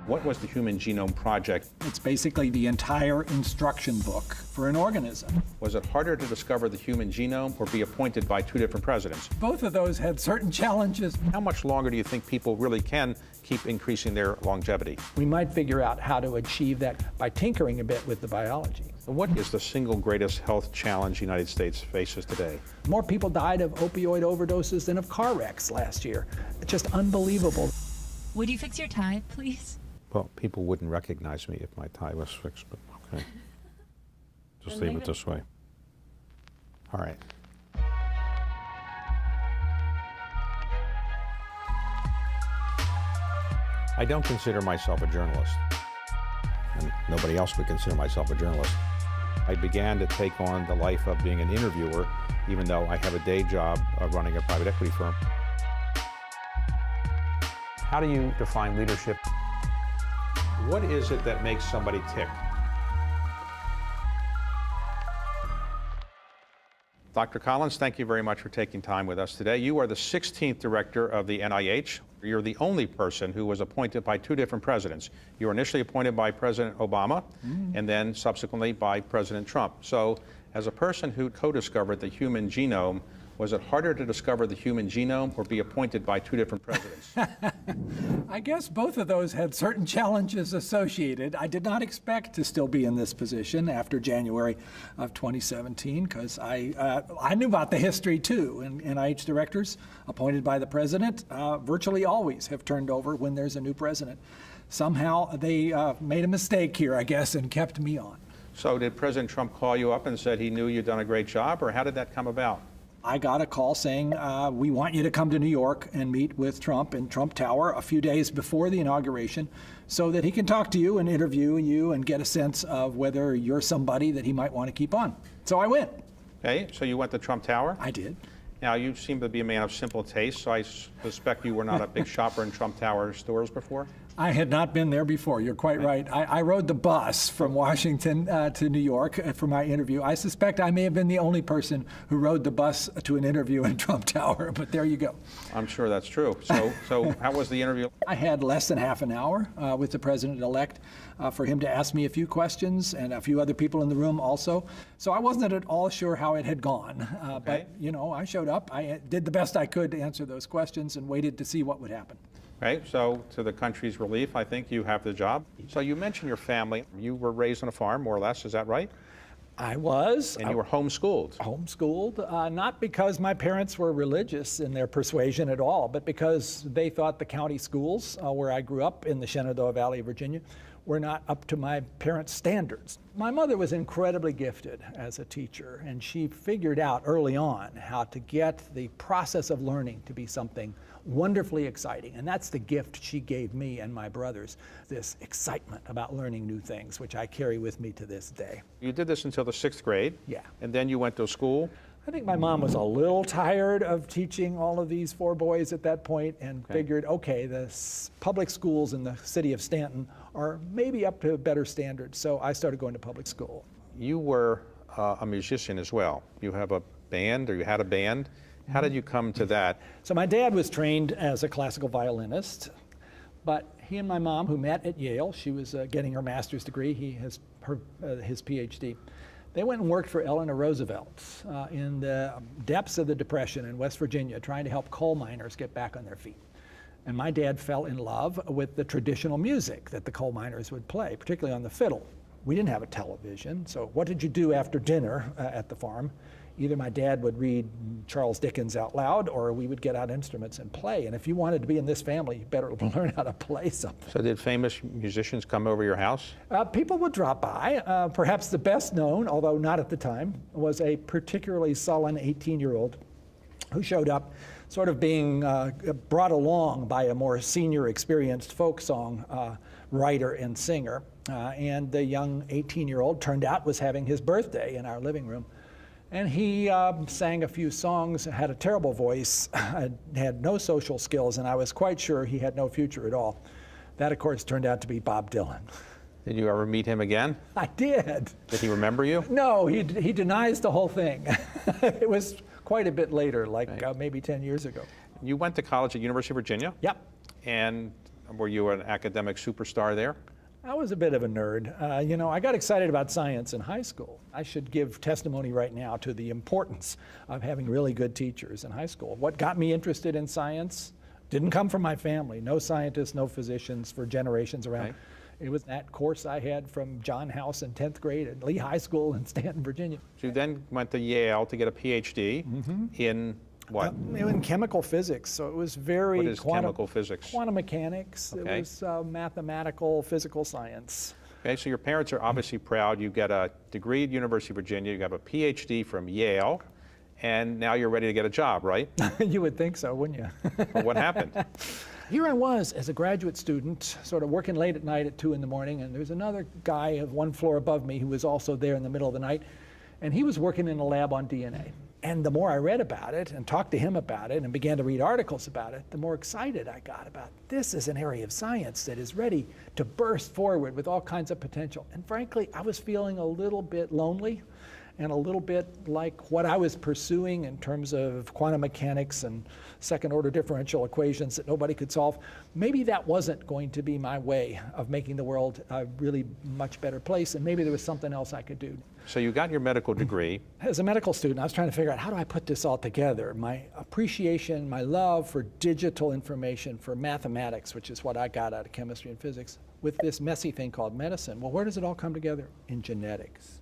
What was the Human Genome Project? It's basically the entire instruction book for an organism. Was it harder to discover the human genome or be appointed by two different presidents? Both of those had certain challenges. How much longer do you think people really can keep increasing their longevity? We might figure out how to achieve that by tinkering a bit with the biology. What is the single greatest health challenge the United States faces today? More people died of opioid overdoses than of car wrecks last year. It's just unbelievable. Would you fix your tie, please? Well, people wouldn't recognize me if my tie was fixed, but okay. Just leave it this way. All right. I don't consider myself a journalist, and nobody else would consider myself a journalist. I began to take on the life of being an interviewer, even though I have a day job of running a private equity firm. How do you define leadership? What is it that makes somebody tick? Dr. Collins, thank you very much for taking time with us today. You are the 16th director of the NIH. You're the only person who was appointed by two different presidents. You were initially appointed by President Obama and then subsequently by President Trump. So as a person who co-discovered the human genome, was it harder to discover the human genome or be appointed by two different presidents? I guess both of those had certain challenges associated. I did not expect to still be in this position after January of 2017 because I knew about the history too. And NIH directors appointed by the president virtually always have turned over when there's a new president. Somehow they made a mistake here, I guess, and kept me on. So did President Trump call you up and said he knew you'd done a great job, or how did that come about? I got a call saying, we want you to come to New York and meet with Trump in Trump Tower a few days before the inauguration so that he can talk to you and interview you and get a sense of whether you're somebody that he might want to keep on. So I went. Okay, so you went to Trump Tower? I did. Now, you seem to be a man of simple taste, so I suspect you were not a big shopper in Trump Tower stores before? I had not been there before. You're quite right. I rode the bus from Washington to New York for my interview. I suspect I may have been the only person who rode the bus to an interview in Trump Tower, but there you go. I'm sure that's true. So how was the interview? I had less than half an hour with the president-elect for him to ask me a few questions and a few other people in the room also. So I wasn't at all sure how it had gone. Okay. But, you know, I showed up. I did the best I could to answer those questions and waited to see what would happen. Right, so to the country's relief, I think you have the job. So you mentioned your family. You were raised on a farm, more or less, is that right? I was. And you were homeschooled. Homeschooled, not because my parents were religious in their persuasion at all, but because they thought the county schools where I grew up in the Shenandoah Valley, Virginia, were not up to my parents' standards. My mother was incredibly gifted as a teacher, and she figured out early on how to get the process of learning to be something wonderfully exciting. And that's the gift she gave me and my brothers, this excitement about learning new things, which I carry with me to this day. You did this until the 6th grade? Yeah. And then you went to school? I think my mom was a little tired of teaching all of these 4 boys at that point and figured, okay, the public schools in the city of Stanton are maybe up to better standards. So I started going to public school. You were a musician as well. You have a band, or you had a band. How did you come to that? So my dad was trained as a classical violinist, but he and my mom, who met at Yale, she was getting her master's degree, he has his PhD. They went and worked for Eleanor Roosevelt in the depths of the Depression in West Virginia, trying to help coal miners get back on their feet. And my dad fell in love with the traditional music that the coal miners would play, particularly on the fiddle. We didn't have a television, so what did you do after dinner at the farm? Either my dad would read Charles Dickens out loud, or we would get out instruments and play. And if you wanted to be in this family, you better learn how to play something. So did famous musicians come over your house? People would drop by. Perhaps the best known, although not at the time, was a particularly sullen 18-year-old who showed up sort of being brought along by a more senior, experienced folk song writer and singer. And the young 18-year-old turned out was having his birthday in our living room. And he sang a few songs, had a terrible voice, had no social skills, and I was quite sure he had no future at all. That, of course, turned out to be Bob Dylan. Did you ever meet him again? I did. Did he remember you? No, he denies the whole thing. It was quite a bit later, like maybe 10 years ago. You went to college at University of Virginia? Yep. And Were you an academic superstar there? I was a bit of a nerd. You know, I got excited about science in high school. I should give testimony right now to the importance of having really good teachers in high school. What got me interested in science didn't come from my family. No scientists, no physicians for generations around. Okay. It was that course I had from John House in 10th grade at Lee High School in Stanton, Virginia. So you then went to Yale to get a PhD in what? In chemical physics, so it was very What is chemical physics? Quantum mechanics. Okay. It was mathematical, physical science. Okay, so your parents are obviously proud. You get a degree at University of Virginia, you have a PhD from Yale, and now you're ready to get a job, right? You would think so, wouldn't you? Well, what happened? Here I was as a graduate student, sort of working late at night at 2 in the morning, and there's another guy of one floor above me who was also there in the middle of the night, and he was working in a lab on DNA. And the more I read about it and talked to him about it and began to read articles about it, the more excited I got about this is an area of science that is ready to burst forward with all kinds of potential. And frankly, I was feeling a little bit lonely and a little bit like what I was pursuing in terms of quantum mechanics and second order differential equations that nobody could solve. Maybe that wasn't going to be my way of making the world a really much better place, and maybe there was something else I could do. So you got your medical degree. As a medical student, I was trying to figure out how do I put this all together? My appreciation, my love for digital information, for mathematics, which is what I got out of chemistry and physics, with this messy thing called medicine. Well, where does it all come together? In genetics.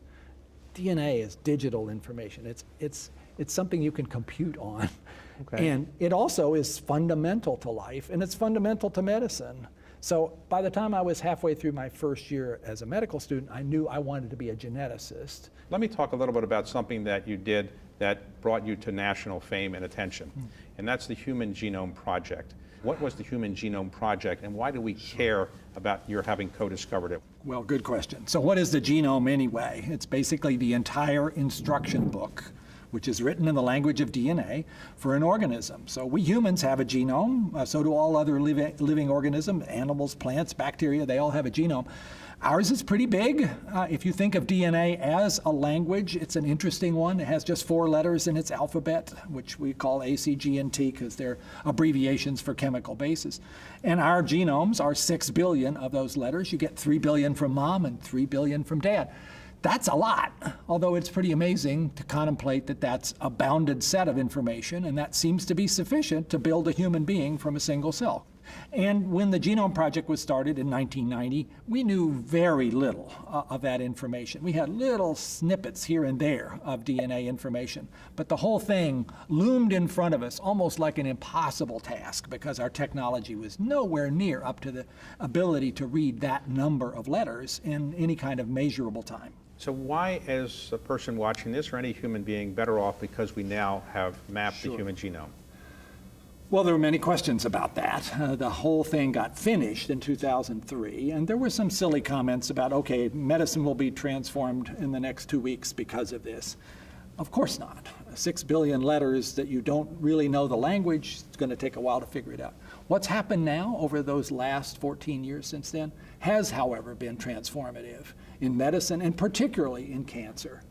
DNA is digital information. It's something you can compute on. Okay. And it also is fundamental to life, and it's fundamental to medicine. So by the time I was halfway through my first year as a medical student, I knew I wanted to be a geneticist. Let me talk a little bit about something that you did that brought you to national fame and attention, and that's the Human Genome Project. What was the Human Genome Project, and why do we care about your having co-discovered it? Well, good question. So what is the genome anyway? It's basically the entire instruction book, which is written in the language of DNA for an organism. So we humans have a genome, so do all other living organisms, animals, plants, bacteria, they all have a genome. Ours is pretty big. If you think of DNA as a language, it's an interesting one. It has just 4 letters in its alphabet, which we call A, C, G, and T because they're abbreviations for chemical bases. And our genomes are 6 billion of those letters. You get 3 billion from mom and 3 billion from dad. That's a lot, although it's pretty amazing to contemplate that that's a bounded set of information, and that seems to be sufficient to build a human being from a single cell. And when the Genome Project was started in 1990, we knew very little of that information. We had little snippets here and there of DNA information, but the whole thing loomed in front of us almost like an impossible task because our technology was nowhere near up to the ability to read that number of letters in any kind of measurable time. So why is a person watching this or any human being better off because we now have mapped the human genome? Well, there were many questions about that. The whole thing got finished in 2003, and there were some silly comments about, okay, medicine will be transformed in the next 2 weeks because of this. Of course not. 6 billion letters that you don't really know the language, it's going to take a while to figure it out. What's happened now over those last 14 years since then has, however, been transformative in medicine and particularly in cancer.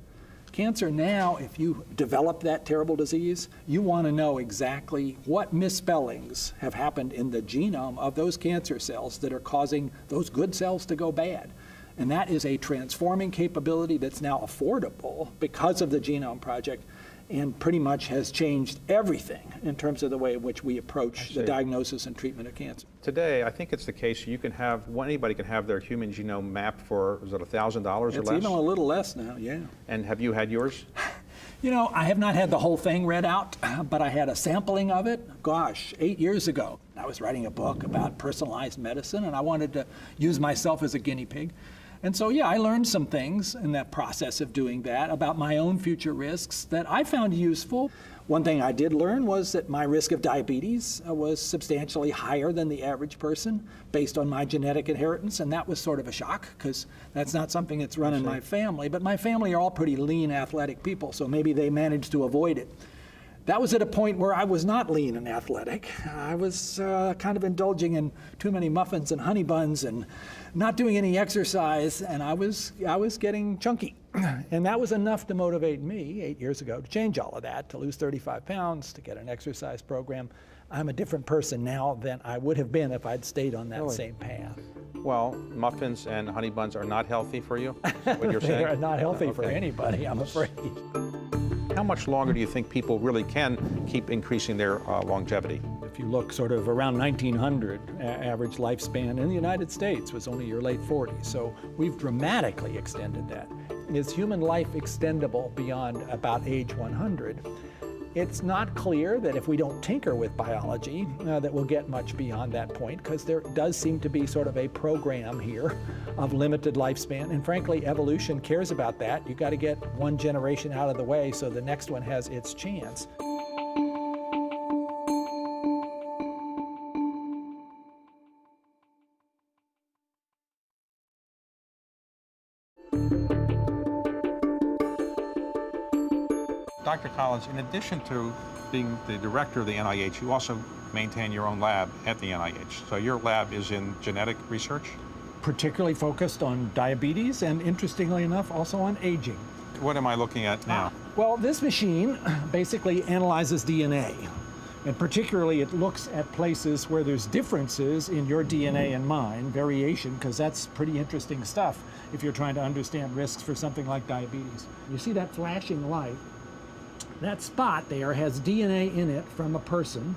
Cancer now, if you develop that terrible disease, you want to know exactly what misspellings have happened in the genome of those cancer cells that are causing those good cells to go bad. And that is a transforming capability that's now affordable because of the Genome Project and pretty much has changed everything in terms of the way in which we approach the diagnosis and treatment of cancer. Today, I think it's the case you can have, anybody can have their human genome mapped for, is it $1,000 or less? It's even a little less now, yeah. And have you had yours? You know, I have not had the whole thing read out, but I had a sampling of it, 8 years ago. I was writing a book about personalized medicine, and I wanted to use myself as a guinea pig. And so, yeah, I learned some things in that process of doing that about my own future risks that I found useful. One thing I did learn was that my risk of diabetes was substantially higher than the average person based on my genetic inheritance, and that was sort of a shock because that's not something that's run in my family. But my family are all pretty lean, athletic people, so maybe they managed to avoid it. That was at a point where I was not lean and athletic. I was kind of indulging in too many muffins and honey buns and not doing any exercise, and I was getting chunky. And that was enough to motivate me 8 years ago to change all of that, to lose 35 pounds, to get an exercise program. I'm a different person now than I would have been if I'd stayed on that same path. Well, muffins and honey buns are not healthy for you, is what you're saying? They're not healthy for anybody, I'm afraid. How much longer do you think people really can keep increasing their longevity? If you look sort of around 1900, average lifespan in the United States was only your late 40s. So we've dramatically extended that. Is human life extendable beyond about age 100? It's not clear that if we don't tinker with biology, that we'll get much beyond that point, because there does seem to be sort of a program here of limited lifespan. And frankly, evolution cares about that. You've got to get one generation out of the way so the next one has its chance. Dr. Collins, in addition to being the director of the NIH, you also maintain your own lab at the NIH. So your lab is in genetic research? Particularly focused on diabetes and, interestingly enough, also on aging. What am I looking at now? Well, this machine basically analyzes DNA. And particularly, it looks at places where there's differences in your DNA and mine, variation, because that's pretty interesting stuff if you're trying to understand risks for something like diabetes. You see that flashing light? That spot there has DNA in it from a person,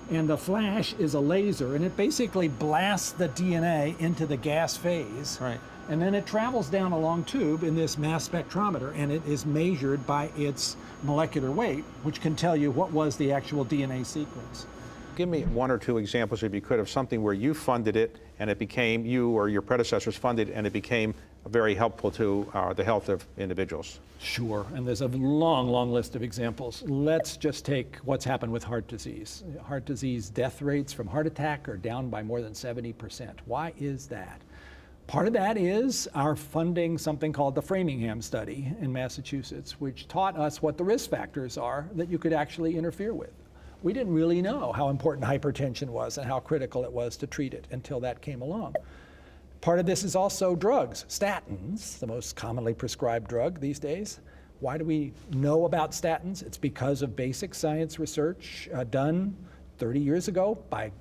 and the flash is a laser, and it basically blasts the DNA into the gas phase. Right. And then it travels down a long tube in this mass spectrometer, and it is measured by its molecular weight, which can tell you what was the actual DNA sequence. Give me one or two examples, if you could, of something where you funded it and it became, you or your predecessors funded, and it became very helpful to the health of individuals. Sure, and there's a long, long list of examples. Let's just take what's happened with heart disease. Heart disease death rates from heart attack are down by more than 70%. Why is that? Part of that is our funding something called the Framingham study in Massachusetts, which taught us what the risk factors are that you could actually interfere with. We didn't really know how important hypertension was and how critical it was to treat it until that came along. Part of this is also drugs. Statins, the most commonly prescribed drug these days. Why do we know about statins? It's because of basic science research done 30 years ago by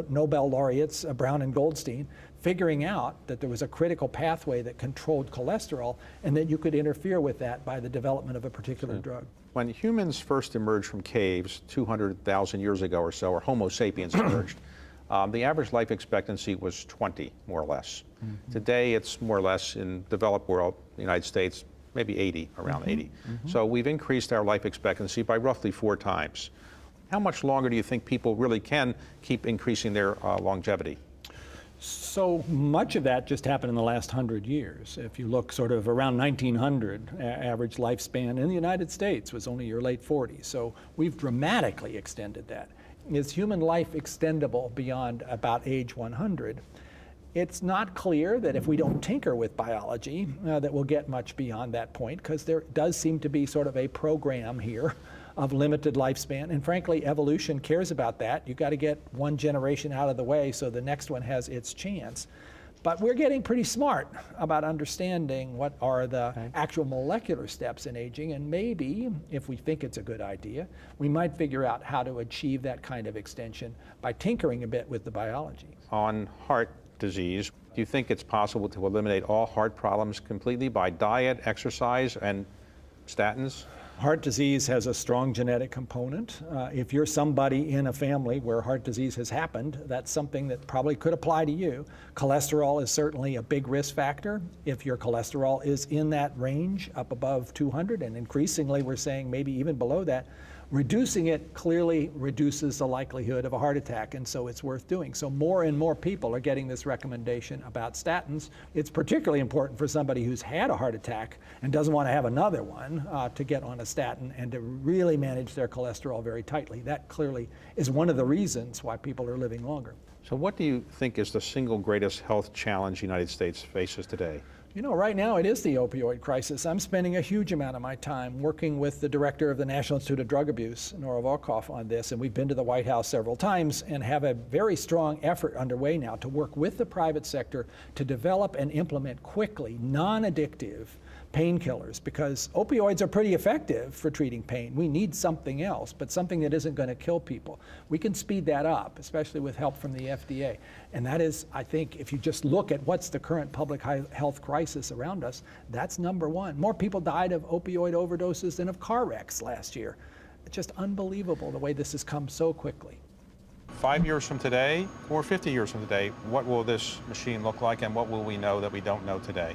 Nobel laureates Brown and Goldstein, figuring out that there was a critical pathway that controlled cholesterol and that you could interfere with that by the development of a particular drug. When humans first emerged from caves 200,000 years ago or so, or Homo sapiens emerged, the average life expectancy was 20, more or less. Mm-hmm. Today, it's more or less in developed world, the United States, maybe 80, around 80. Mm-hmm. So we've increased our life expectancy by roughly 4 times. How much longer do you think people really can keep increasing their longevity? So much of that just happened in the last 100 years. If you look sort of around 1900, average lifespan in the United States was only your late 40s. So we've dramatically extended that. Is human life extendable beyond about age 100? It's not clear that if we don't tinker with biology, that we'll get much beyond that point, because there does seem to be sort of a program here of limited lifespan. And frankly, evolution cares about that. You've got to get one generation out of the way so the next one has its chance. But we're getting pretty smart about understanding what are the actual molecular steps in aging, and maybe, if we think it's a good idea, we might figure out how to achieve that kind of extension by tinkering a bit with the biology. On heart disease, do you think it's possible to eliminate all heart problems completely by diet, exercise, and statins? Heart disease has a strong genetic component. If you're somebody in a family where heart disease has happened, that's something that probably could apply to you. Cholesterol is certainly a big risk factor. If your cholesterol is in that range, up above 200, and increasingly we're saying maybe even below that, reducing it clearly reduces the likelihood of a heart attack, and so it's worth doing. So more and more people are getting this recommendation about statins. It's particularly important for somebody who's had a heart attack and doesn't want to have another one to get on a statin and to really manage their cholesterol very tightly. That clearly is one of the reasons why people are living longer. So what do you think is the single greatest health challenge the United States faces today? You know, right now it is the opioid crisis. I'm spending a huge amount of my time working with the director of the National Institute of Drug Abuse, Nora Volkoff, on this, and we've been to the White House several times and have a very strong effort underway now to work with the private sector to develop and implement quickly non-addictive painkillers, because opioids are pretty effective for treating pain. We need something else, but something that isn't going to kill people. We can speed that up, especially with help from the FDA. And that is, I think, if you just look at what's the current public health crisis around us, that's number one. More people died of opioid overdoses than of car wrecks last year. It's just unbelievable the way this has come so quickly. 5 years from today, or 50 years from today, what will this machine look like, and what will we know that we don't know today?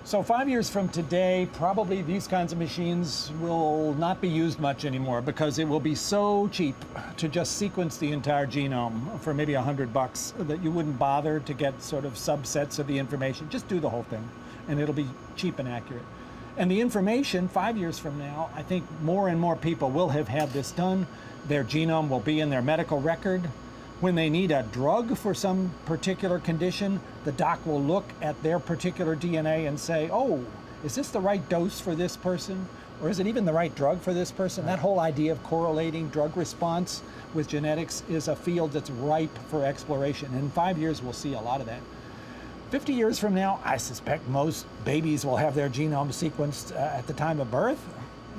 So 5 years from today, probably these kinds of machines will not be used much anymore, because it will be so cheap to just sequence the entire genome for maybe $100 that you wouldn't bother to get sort of subsets of the information. Just do the whole thing, and it'll be cheap and accurate. And the information 5 years from now, I think more and more people will have had this done. Their genome will be in their medical record. When they need a drug for some particular condition, the doc will look at their particular DNA and say, oh, is this the right dose for this person? Or is it even the right drug for this person? That whole idea of correlating drug response with genetics is a field that's ripe for exploration. In 5 years, we'll see a lot of that. 50 years from now, I suspect most babies will have their genome sequenced at the time of birth.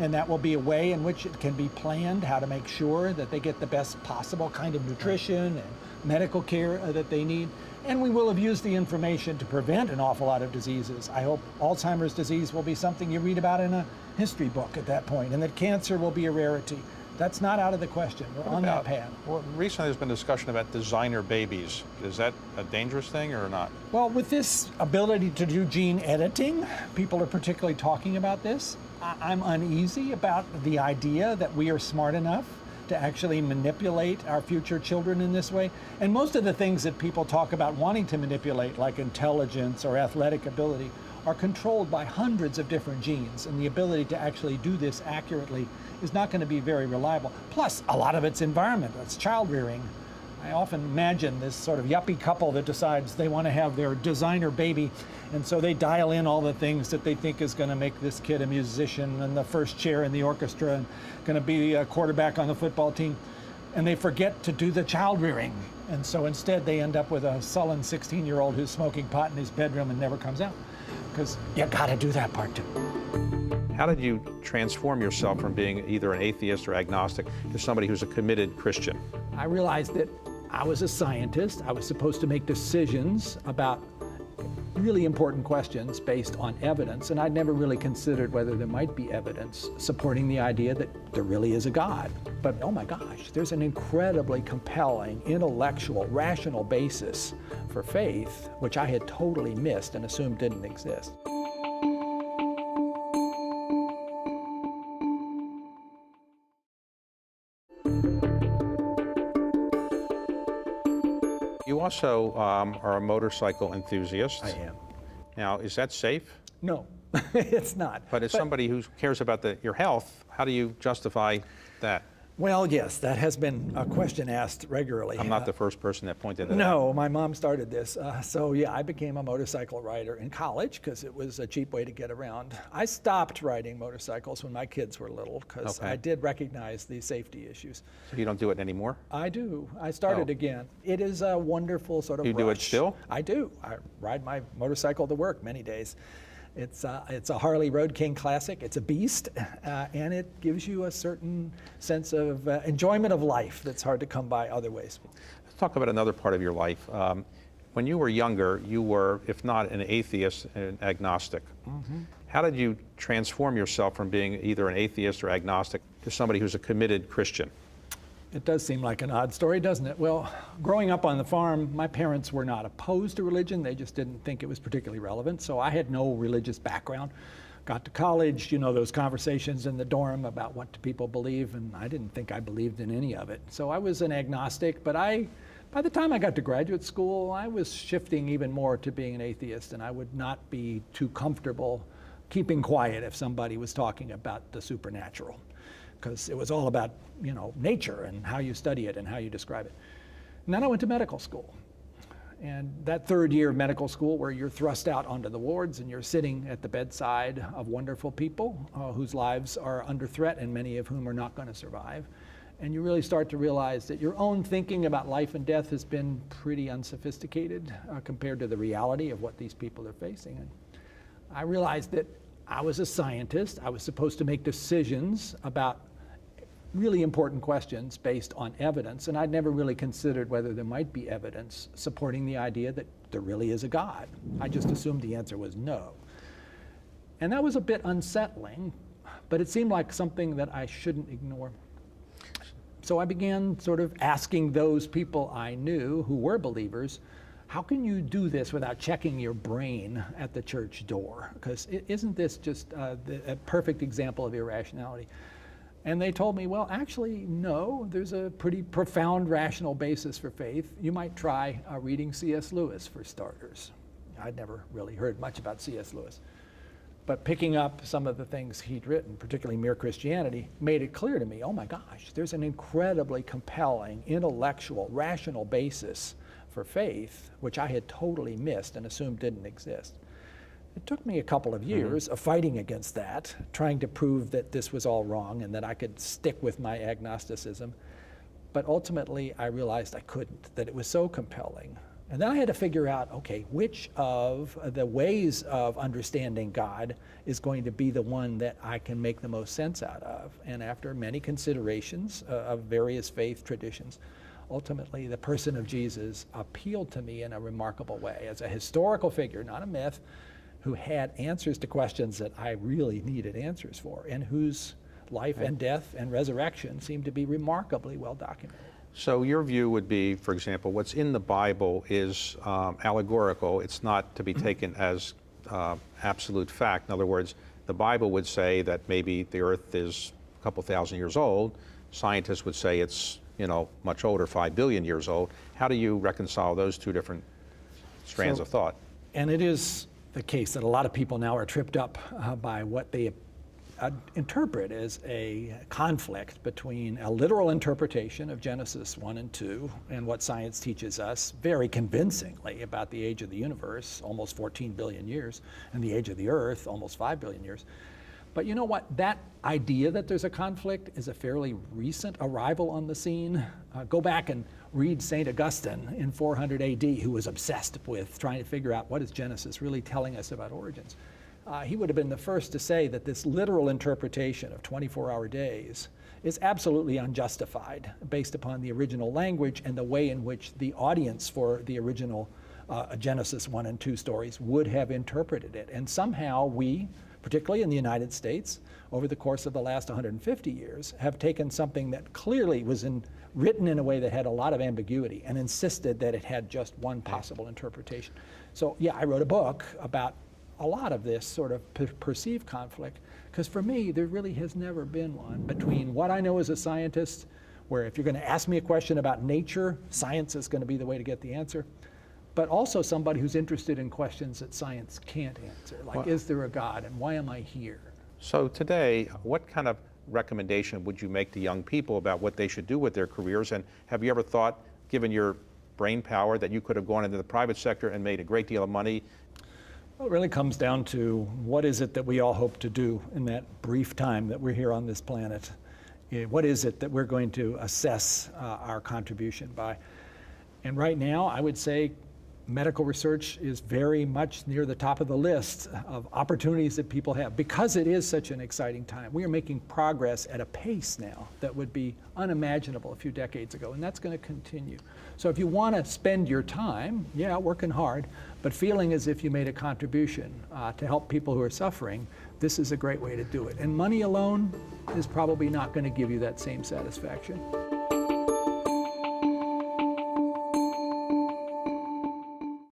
And that will be a way in which it can be planned, how to make sure that they get the best possible kind of nutrition and medical care that they need. And we will have used the information to prevent an awful lot of diseases. I hope Alzheimer's disease will be something you read about in a history book at that point, and that cancer will be a rarity. That's not out of the question. We're on that path. Well, recently there's been discussion about designer babies. Is that a dangerous thing or not? Well, with this ability to do gene editing, people are particularly talking about this. I'm uneasy about the idea that we are smart enough to actually manipulate our future children in this way. And most of the things that people talk about wanting to manipulate, like intelligence or athletic ability, are controlled by hundreds of different genes, and the ability to actually do this accurately is not going to be very reliable. Plus, a lot of it's environment, it's child rearing. I often imagine this sort of yuppie couple that decides they want to have their designer baby, and so they dial in all the things that they think is going to make this kid a musician and the first chair in the orchestra and going to be a quarterback on the football team, and they forget to do the child rearing. And so instead they end up with a sullen 16-year-old who's smoking pot in his bedroom and never comes out, because you got to do that part too. How did you transform yourself from being either an atheist or agnostic to somebody who's a committed Christian? I realized that I was a scientist. I was supposed to make decisions about really important questions based on evidence, and I'd never really considered whether there might be evidence supporting the idea that there really is a God. But oh my gosh, there's an incredibly compelling, intellectual, rational basis for faith, which I had totally missed and assumed didn't exist. You also are a motorcycle enthusiast. I am. Now, is that safe? No, it's not. But as somebody who cares about your health, how do you justify that? Well, yes, that has been a question asked regularly. I'm not the first person that pointed it out. No, my mom started this. So yeah, I became a motorcycle rider in college because it was a cheap way to get around. I stopped riding motorcycles when my kids were little because I did recognize the safety issues. So you don't do it anymore? I do. I started again. It is a wonderful sort of You do it still? I do. I ride my motorcycle to work many days. It's a Harley Road King Classic. It's a beast, and it gives you a certain sense of enjoyment of life that's hard to come by other ways. Let's talk about another part of your life. When you were younger, you were, if not an atheist, an agnostic. Mm-hmm. How did you transform yourself from being either an atheist or agnostic to somebody who's a committed Christian? It does seem like an odd story, doesn't it? Well, growing up on the farm, my parents were not opposed to religion. They just didn't think it was particularly relevant. So I had no religious background. Got to college, you know, those conversations in the dorm about what do people believe, and I didn't think I believed in any of it. So I was an agnostic, but by the time I got to graduate school, I was shifting even more to being an atheist, and I would not be too comfortable keeping quiet if somebody was talking about the supernatural, because it was all about, you know, nature and how you study it and how you describe it. And then I went to medical school. And that third year of medical school, where you're thrust out onto the wards and you're sitting at the bedside of wonderful people whose lives are under threat and many of whom are not going to survive. And you really start to realize that your own thinking about life and death has been pretty unsophisticated compared to the reality of what these people are facing. And I realized that I was a scientist. I was supposed to make decisions about really important questions based on evidence, and I'd never really considered whether there might be evidence supporting the idea that there really is a God. I just assumed the answer was no. And that was a bit unsettling, but it seemed like something that I shouldn't ignore. So I began sort of asking those people I knew who were believers, how can you do this without checking your brain at the church door? Because isn't this just a perfect example of irrationality? And they told me, well, actually, no, there's a pretty profound rational basis for faith. You might try reading C.S. Lewis for starters. I'd never really heard much about C.S. Lewis. But picking up some of the things he'd written, particularly Mere Christianity, made it clear to me, oh my gosh, there's an incredibly compelling, intellectual, rational basis for faith, which I had totally missed and assumed didn't exist. It took me a couple of years of fighting against that, trying to prove that this was all wrong and that I could stick with my agnosticism. But ultimately, I realized I couldn't, that it was so compelling. And then I had to figure out, okay, which of the ways of understanding God is going to be the one that I can make the most sense out of. And after many considerations of various faith traditions, ultimately the person of Jesus appealed to me in a remarkable way as a historical figure, not a myth, who had answers to questions that I really needed answers for, and whose life and death and resurrection seemed to be remarkably well documented. So your view would be, for example, what's in the Bible is allegorical. It's not to be taken as absolute fact. In other words, the Bible would say that maybe the earth is a couple thousand years old. Scientists would say it's, much older, 5 billion years old. How do you reconcile those two different strands of thought? And it is the case that a lot of people now are tripped up by what they interpret as a conflict between a literal interpretation of Genesis 1 and 2 and what science teaches us very convincingly about the age of the universe, almost 14 billion years, and the age of the earth, almost 5 billion years. But you know what? That idea that there's a conflict is a fairly recent arrival on the scene. Go back and read St. Augustine in 400 AD, who was obsessed with trying to figure out what is Genesis really telling us about origins. He would have been the first to say that this literal interpretation of 24-hour days is absolutely unjustified based upon the original language and the way in which the audience for the original Genesis 1 and 2 stories would have interpreted it. And somehow we, particularly in the United States, over the course of the last 150 years, have taken something that clearly was written in a way that had a lot of ambiguity and insisted that it had just one possible interpretation. So yeah, I wrote a book about a lot of this sort of perceived conflict, because for me, there really has never been one between what I know as a scientist, where if you're going to ask me a question about nature, science is going to be the way to get the answer, but also somebody who's interested in questions that science can't answer, like is there a God and why am I here? So today, what kind of recommendation would you make to young people about what they should do with their careers? And have you ever thought, given your brain power, that you could have gone into the private sector and made a great deal of money? Well, it really comes down to what is it that we all hope to do in that brief time that we're here on this planet? What is it that we're going to assess our contribution by? And right now, I would say medical research is very much near the top of the list of opportunities that people have, because it is such an exciting time. We are making progress at a pace now that would be unimaginable a few decades ago, and that's going to continue. So if you want to spend your time, working hard, but feeling as if you made a contribution to help people who are suffering, this is a great way to do it. And money alone is probably not going to give you that same satisfaction.